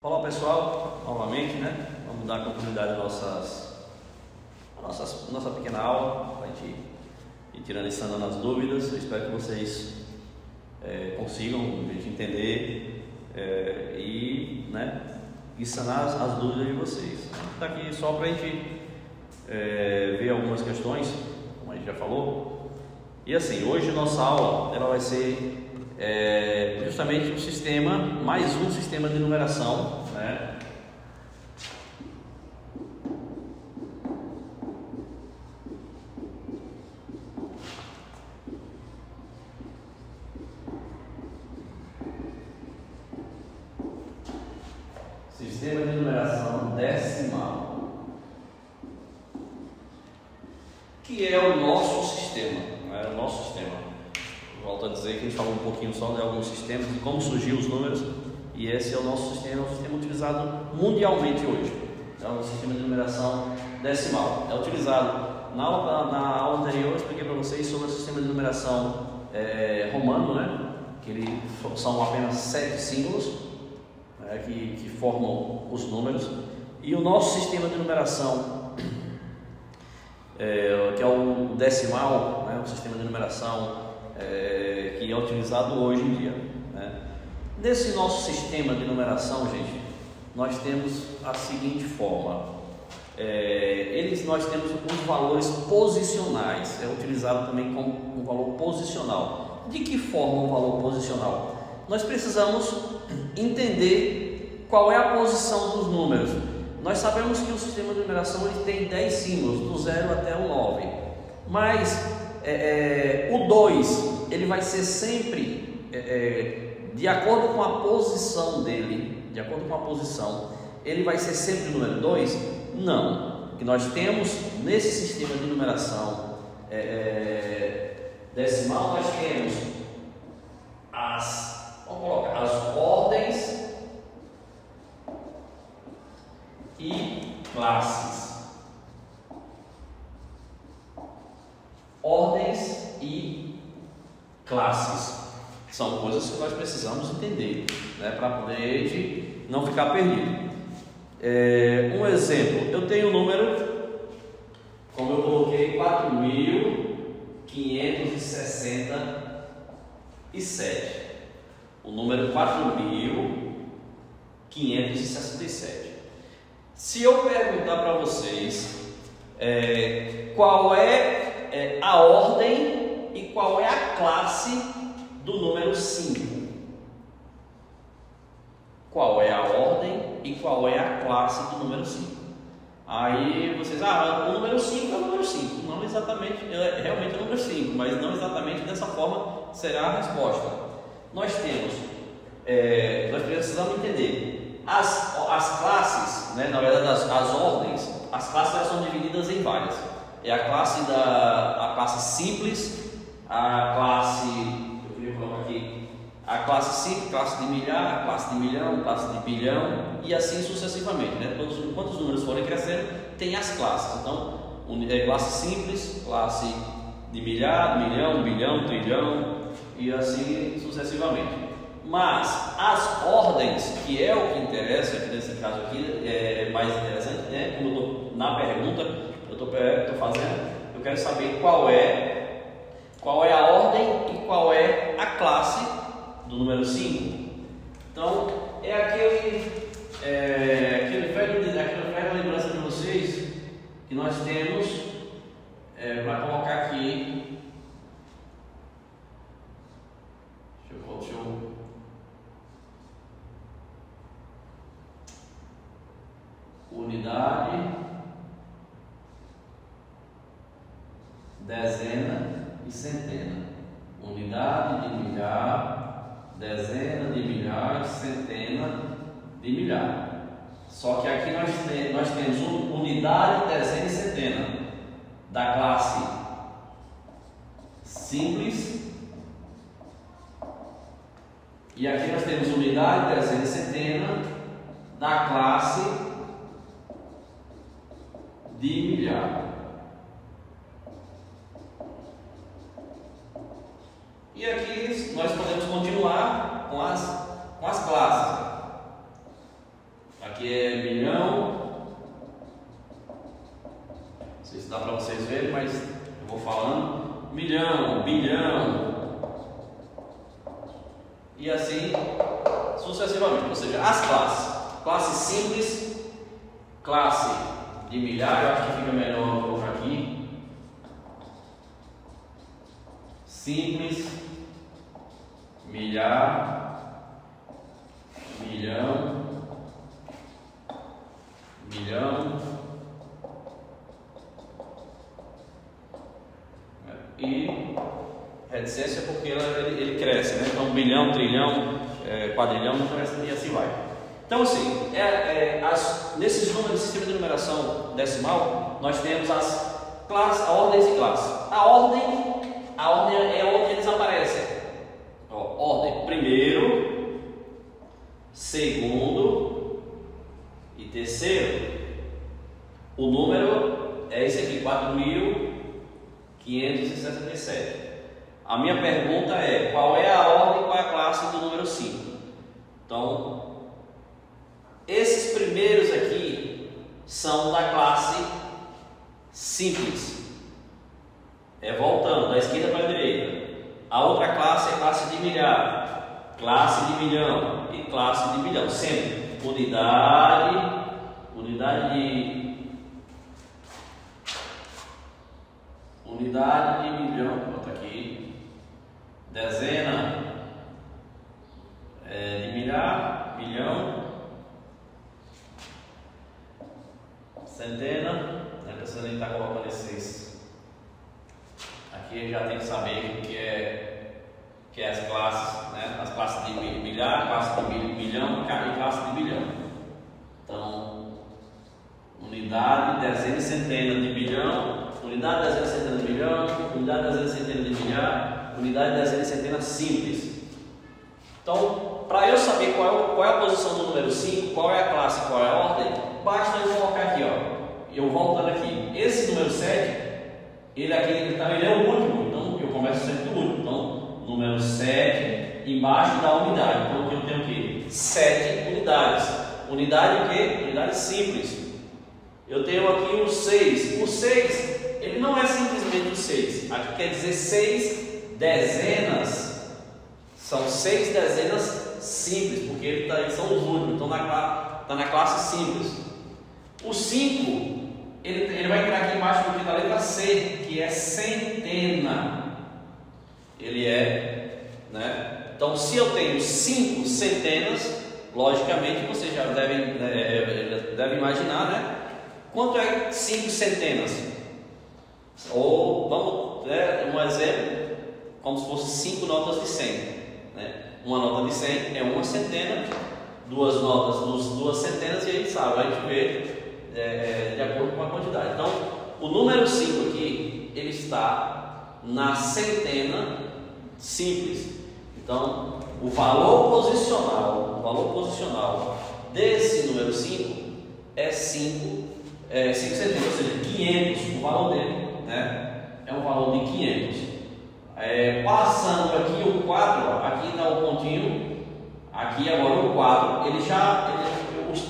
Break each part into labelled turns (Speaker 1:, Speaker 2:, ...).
Speaker 1: Olá pessoal, novamente, vamos dar continuidade à nossa pequena aula, para a gente ir tirando e sanando as dúvidas. Eu espero que vocês consigam a gente entender e sanar as dúvidas de vocês. Está aqui só para a gente ver algumas questões, como a gente já falou. E assim, hoje nossa aula ela vai ser justamente um sistema, mais um sistema de numeração, Sistema de numeração decimal, que é o nosso sistema, o nosso sistema. Volto a dizer que a gente falou um pouquinho só de alguns sistemas, de como surgiu os números, e esse é o nosso sistema, o sistema utilizado mundialmente hoje. Então, o sistema de numeração decimal é utilizado na aula anterior. Eu expliquei para vocês sobre o sistema de numeração romano, que são apenas 7 símbolos que formam os números, e o nosso sistema de numeração, que é o decimal, o sistema de numeração que é utilizado hoje em dia. Nesse nosso sistema de numeração, gente, nós temos a seguinte forma: nós temos os valores posicionais, é utilizado também como um valor posicional. De que forma um valor posicional? Nós precisamos entender qual é a posição dos números. Nós sabemos que o sistema de numeração ele tem 10 símbolos, do 0 até o 9, mas o 2 ele vai ser sempre de acordo com a posição dele, ele vai ser sempre o número 2? Não, o que nós temos nesse sistema de numeração decimal, nós temos as ordens e classes. Ordens e classes são coisas que nós precisamos entender, para poder não ficar perdido. Um exemplo, eu tenho o número, como eu coloquei, 4.567. O número 4.567. Se eu perguntar para vocês qual é a ordem e qual é a classe do número 5, qual é a ordem e qual é a classe do número 5? Aí vocês, o número 5 é o número 5. Não exatamente, realmente é o número 5, mas não exatamente dessa forma será a resposta. Nós precisamos entender as classes, na verdade as ordens. As classes elas são divididas em várias. É a classe simples, a classe simples, classe de milhar, classe de milhão, classe de bilhão, e assim sucessivamente, Quantos números forem crescendo, tem as classes. Então, classe simples, classe de milhar, milhão, bilhão, trilhão, e assim sucessivamente. Mas as ordens, que é o que interessa, que nesse caso aqui é mais interessante, como eu estou na pergunta, eu estou fazendo, eu quero saber qual é a ordem e qual é a classe do número 5. Então, aquele velha lembrança de vocês que nós temos para colocar aqui. Deixa eu unidade, dezena e centena. Unidade de milhar, dezena de milhar e centena de milhar. Só que aqui nós temos unidade, dezena e centena da classe simples, e aqui nós temos unidade, dezena e centena da classe de milhar. E aqui nós podemos continuar com as classes. sucessivamente, ou seja, as classes. Classe simples, classe de milhar, eu acho que fica melhor colocar aqui. Simples, milhar, milhão, milhão e reticência porque ele cresce, né? Então bilhão, trilhão, quadrilhão, então e assim vai. Então assim, nesses números do sistema de numeração decimal, nós temos as classes, ordens e classes. A ordem é onde eles aparecem. Ordem primeiro, segundo e terceiro. O número é esse aqui, 4.567. A minha pergunta é: qual é a ordem, qual é a classe do número 5? Então, esses primeiros aqui são da classe simples. Voltando da esquerda para a direita. A outra classe é classe de milhar, classe de milhão e classe de bilhão. Sempre unidade de milhão. Bota aqui. Dezena de milhar, milhão. Centena, não precisa nem estar colocando esses. Aqui já tem que saber o que é as classes, né? As classes de milhar, classe de milhão e classe de bilhão. Então, unidade, dezena e centena de bilhão, unidade, dezena e centena de bilhão, unidade, dezena e centena de milhar, unidade, dezena e centena simples. Então, para eu saber qual é a posição do número 5, qual é a classe, qual é a ordem, basta eu colocar aqui, eu voltando aqui. Esse número 7, ele é o último, então eu começo sempre do último. Então, número 7 embaixo da unidade. Então eu tenho o quê? 7 unidades. Unidade o quê? Unidade simples. Eu tenho aqui o 6. O 6, ele não é simplesmente o 6. Aqui quer dizer 6 dezenas. São 6 dezenas simples, porque eles são os últimos. Então está na classe simples. O 5, ele vai entrar aqui embaixo da letra C, que é centena. Ele é, né? Então, se eu tenho 5 centenas, logicamente você já deve imaginar, né? Quanto é 5 centenas? Ou vamos um exemplo, como se fosse 5 notas de 100, né? Uma nota de 100 é uma centena, duas notas, duas centenas, e a gente sabe, a gente vê de acordo com a quantidade. Então, o número 5 aqui, ele está na centena simples. Então, o valor posicional desse número 5 é 5 centenas, ou seja, 500. O valor dele, né, é um valor de 500. Passando aqui o 4, aqui está o pontinho, aqui agora o 4,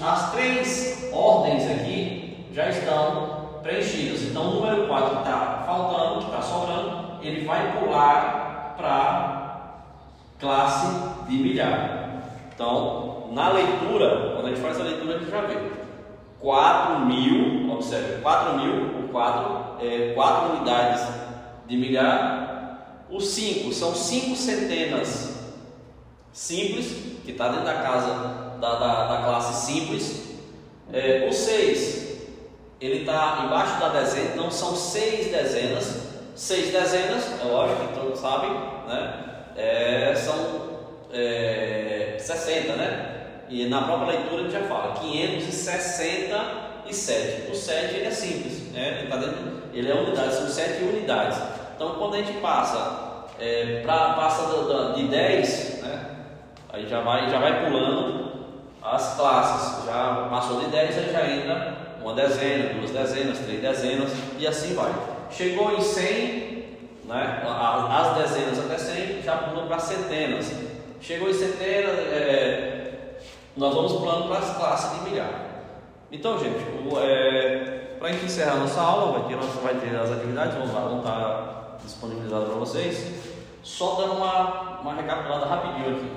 Speaker 1: as 3 ordens aqui já estão preenchidas. Então o número 4 está faltando, está sobrando, ele vai pular para classe de milhar. Então, na leitura, quando a gente faz a leitura, a gente já vê 4.000, observe, 4.000, o 4 unidades de milhar. O 5 são 5 centenas simples, que está dentro da casa da classe simples. O 6, ele está embaixo da dezena, então são 6 dezenas. 6 dezenas, é lógico que todos sabem, né? São 60, né? E na própria leitura a gente já fala 567. O 7 ele é simples, né? Ele é unidade, são 7 unidades. Então quando a gente passa de 10, né? Aí já vai pulando as classes. Já passou de 10, aí já entra uma dezena, 2 dezenas, 3 dezenas e assim vai. Chegou em 100, né? As dezenas até 100 já pula para centenas. Chegou em centenas, nós vamos pulando para as classes de milhar. Então, gente, para a gente encerrar a nossa aula, vai ter as atividades, vão estar disponibilizadas para vocês. Só dando uma recapitulada rapidinho aqui.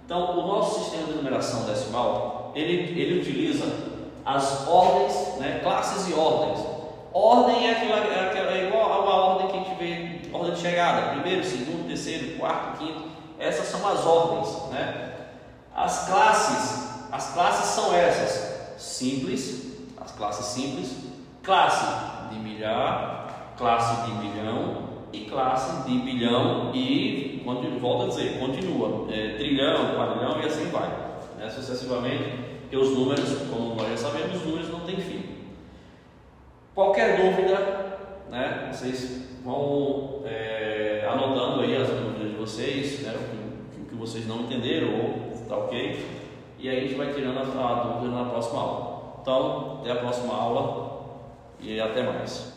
Speaker 1: Então, o nosso sistema de numeração decimal, ele utiliza as ordens, né, classes e ordens. Ordem é igual a uma ordem que a gente vê, ordem de chegada, primeiro, segundo, terceiro, quarto, quinto. Essas são as ordens, né? As classes são essas: simples, as classes simples, classe de milhar, classe de milhão e classe de bilhão e, volto a dizer, continua, trilhão, quadrilhão e assim vai, né, sucessivamente, porque os números, como nós já sabemos, os números não têm fim. Qualquer dúvida, né, vocês vão anotando aí as dúvidas de vocês, né, o que vocês não entenderam, ou tá ok, e aí a gente vai tirando a dúvida na próxima aula. Então, até a próxima aula e até mais.